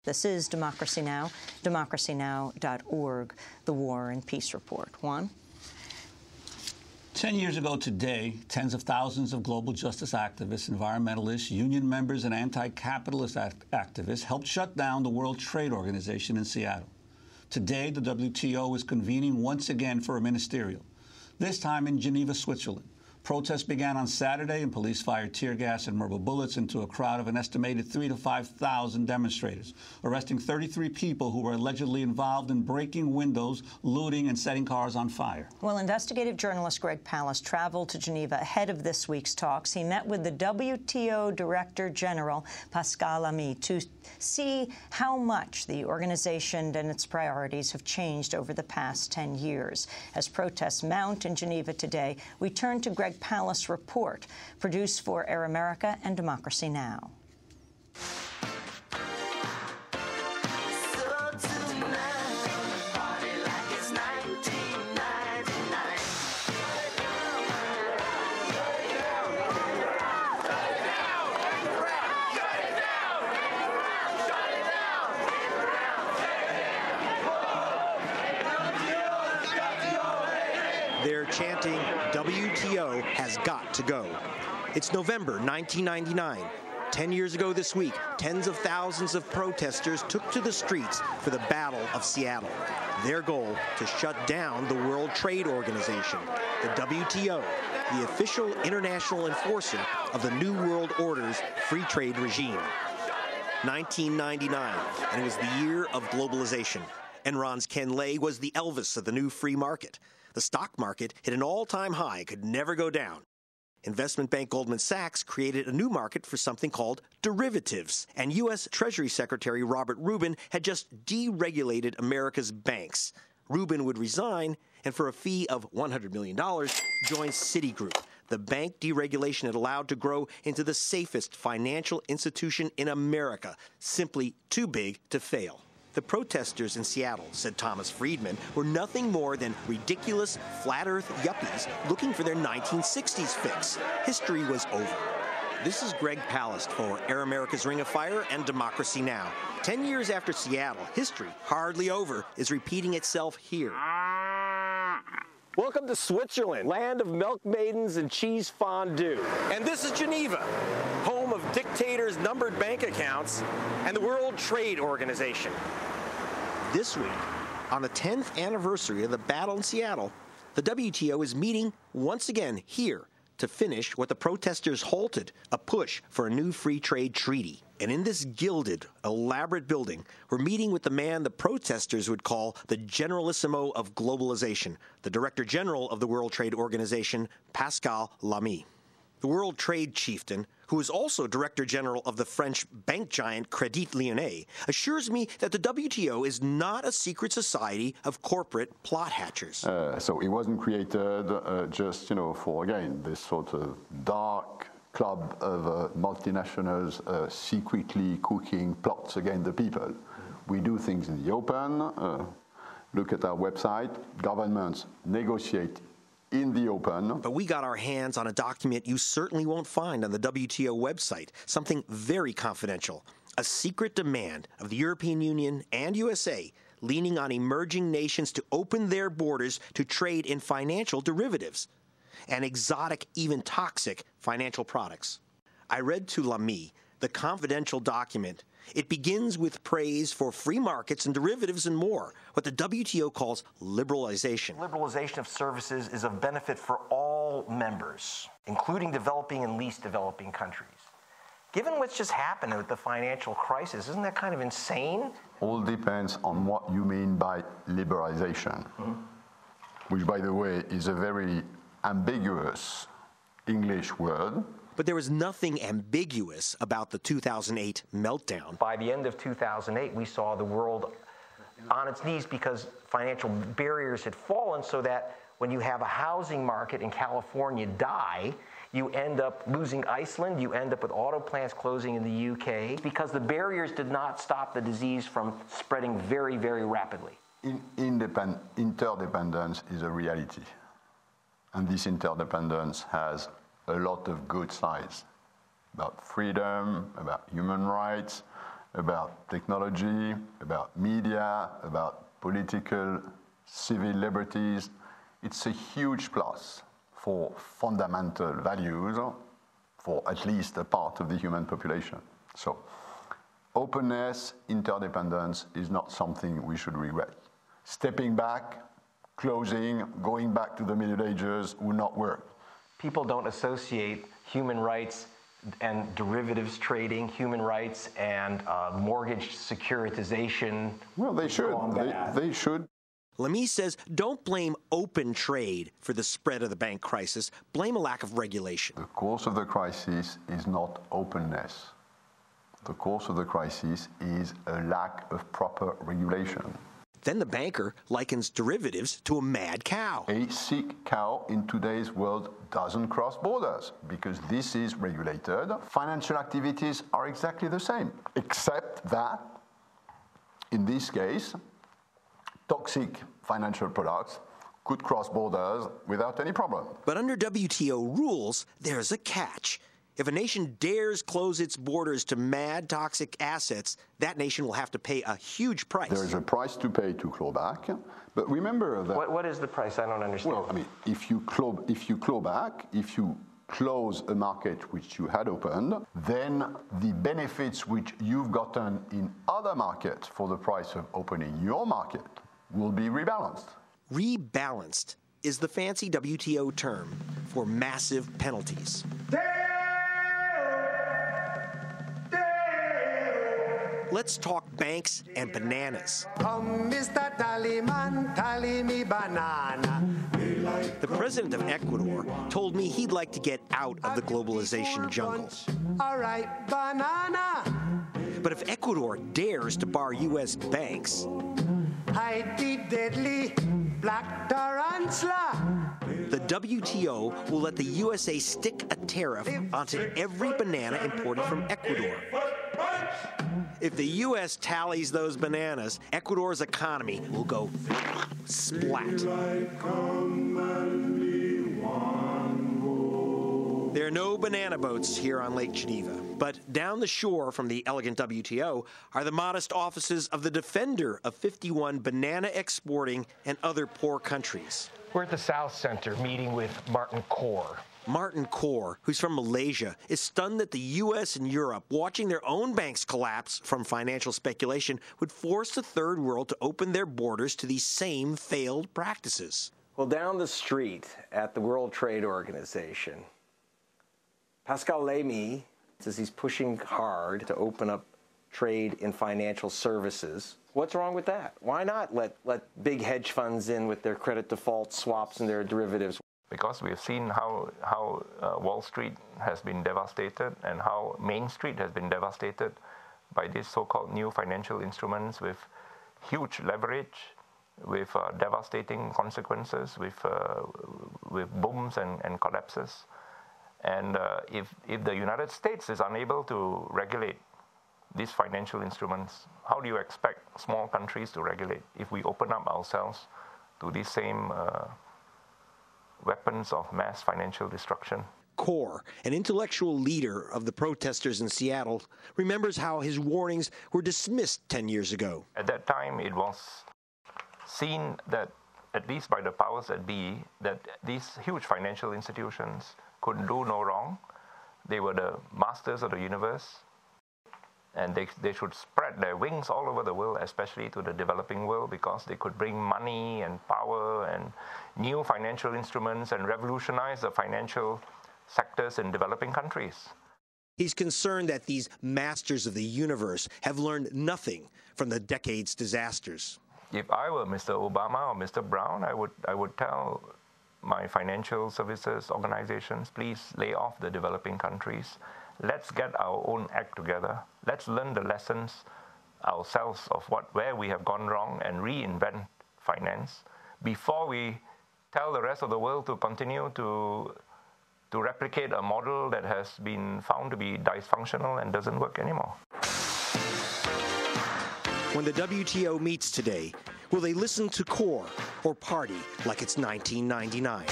This is Democracy Now!, democracynow.org, the War and Peace Report. Juan? 10 years ago today, tens of thousands of global justice activists, environmentalists, union members, and anti-capitalist activists helped shut down the World Trade Organization in Seattle. Today, the WTO is convening once again for a ministerial, this time in Geneva, Switzerland. Protests began on Saturday, and police fired tear gas and rubber bullets into a crowd of an estimated 3,000 to 5,000 demonstrators, arresting 33 people who were allegedly involved in breaking windows, looting, and setting cars on fire. Well, investigative journalist Greg Palast traveled to Geneva ahead of this week's talks. He met with the WTO Director General, Pascal Lamay, to see how much the organization and its priorities have changed over the past 10 years. As protests mount in Geneva today, we turn to Greg Palast's report, produced for Air America and Democracy Now! They're chanting, WTO has got to go. It's November 1999. 10 years ago this week, tens of thousands of protesters took to the streets for the Battle of Seattle. Their goal, to shut down the World Trade Organization, the WTO, the official international enforcer of the New World Order's free trade regime. 1999, and it was the year of globalization. Enron's Ken Lay was the Elvis of the new free market. The stock market hit an all-time high, could never go down. Investment bank Goldman Sachs created a new market for something called derivatives. And U.S. Treasury Secretary Robert Rubin had just deregulated America's banks. Rubin would resign and, for a fee of $100 million, join Citigroup, the bank deregulation had allowed to grow into the safest financial institution in America, simply too big to fail. The protesters in Seattle, said Thomas Friedman, were nothing more than ridiculous, flat-earth yuppies looking for their 1960s fix. History was over. This is Greg Palast for Air America's Ring of Fire and Democracy Now! 10 years after Seattle, history, hardly over, is repeating itself here. Welcome to Switzerland, land of milk maidens and cheese fondue. And this is Geneva, home of dictators' numbered bank accounts and the World Trade Organization. This week, on the 10th anniversary of the battle in Seattle, the WTO is meeting once again here to finish what the protesters halted, a push for a new free trade treaty. And in this gilded, elaborate building, we're meeting with the man the protesters would call the Generalissimo of globalization, the Director General of the World Trade Organization, Pascal Lamay. The World Trade chieftain, who is also Director General of the French bank giant Crédit Lyonnais, assures me that the WTO is not a secret society of corporate plot hatchers. So it wasn't created just, for, again, this sort of dark club of multinationals secretly cooking plots against the people. We do things in the open. Look at our website. Governments negotiate in the open. But we got our hands on a document you certainly won't find on the WTO website, something very confidential, a secret demand of the European Union and USA leaning on emerging nations to open their borders to trade in financial derivatives and exotic, even toxic, financial products. I read to Lamy the confidential document. It begins with praise for free markets and derivatives and more, what the WTO calls liberalization. Liberalization of services is of benefit for all members, including developing and least developing countries. Given what's just happened with the financial crisis, isn't that kind of insane? All depends on what you mean by liberalization, which, by the way, is a very ambiguous English word. But there was nothing ambiguous about the 2008 meltdown. By the end of 2008, we saw the world on its knees because financial barriers had fallen, so that when you have a housing market in California die, you end up losing Iceland, you end up with auto plants closing in the UK, because the barriers did not stop the disease from spreading very, very rapidly. Interdependence is a reality. And this interdependence has a lot of good sides about freedom, about human rights, about technology, about media, about political, civil liberties. It's a huge plus for fundamental values for at least a part of the human population. So openness, interdependence is not something we should regret. Stepping back, closing, going back to the Middle Ages will not work. People don't associate human rights and derivatives trading, human rights and mortgage securitization. Well, they should. They should. Lamy says don't blame open trade for the spread of the bank crisis. Blame a lack of regulation. The cause of the crisis is not openness. The cause of the crisis is a lack of proper regulation. Then the banker likens derivatives to a mad cow. A sick cow in today's world doesn't cross borders because this is regulated. Financial activities are exactly the same, except that, in this case, toxic financial products could cross borders without any problem. But under WTO rules, there's a catch. If a nation dares close its borders to mad, toxic assets, that nation will have to pay a huge price. There is a price to pay to claw back, but remember that... What is the price? I don't understand. Well, I mean, if you claw back, if you close a market which you had opened, then the benefits which you've gotten in other markets for the price of opening your market will be rebalanced. Rebalanced is the fancy WTO term for massive penalties. Let's talk banks and bananas. Come, Mr. Tallyman, tally me banana. The president of Ecuador told me he'd like to get out of the globalization jungle. All right, banana. But if Ecuador dares to bar U.S. banks, Hide the deadly black tarantula. the WTO will let the USA stick a tariff onto every banana imported from Ecuador. If the U.S. tallies those bananas, Ecuador's economy will go splat. There are no banana boats here on Lake Geneva, but down the shore from the elegant WTO are the modest offices of the defender of 51 banana exporting and other poor countries. We're at the South Center meeting with Martin Kaur. Martin Kaur, who's from Malaysia, is stunned that the U.S. and Europe, watching their own banks collapse from financial speculation, would force the third world to open their borders to these same failed practices. Well, down the street at the World Trade Organization, Pascal Lamay says he's pushing hard to open up trade in financial services. What's wrong with that? Why not let big hedge funds in with their credit default swaps and their derivatives? Because we've seen how Wall Street has been devastated and how Main Street has been devastated by these so-called new financial instruments with huge leverage, with devastating consequences, with booms and collapses. And if the United States is unable to regulate these financial instruments, how do you expect small countries to regulate if we open up ourselves to these same weapons of mass financial destruction? Kaur, an intellectual leader of the protesters in Seattle, remembers how his warnings were dismissed 10 years ago. At that time, it was seen that, at least by the powers that be, that these huge financial institutions could do no wrong. They were the masters of the universe, and they should spread their wings all over the world, especially to the developing world, because they could bring money and power and new financial instruments and revolutionize the financial sectors in developing countries. He's concerned that these masters of the universe have learned nothing from the decade's disasters. If I were Mr. Obama or Mr. Brown, I would tell my financial services organizations, please lay off the developing countries. Let's get our own act together. Let's learn the lessons ourselves of where we have gone wrong and reinvent finance before we tell the rest of the world to continue to replicate a model that has been found to be dysfunctional and doesn't work anymore. When the WTO meets today, will they listen to Kaur or party like it's 1999?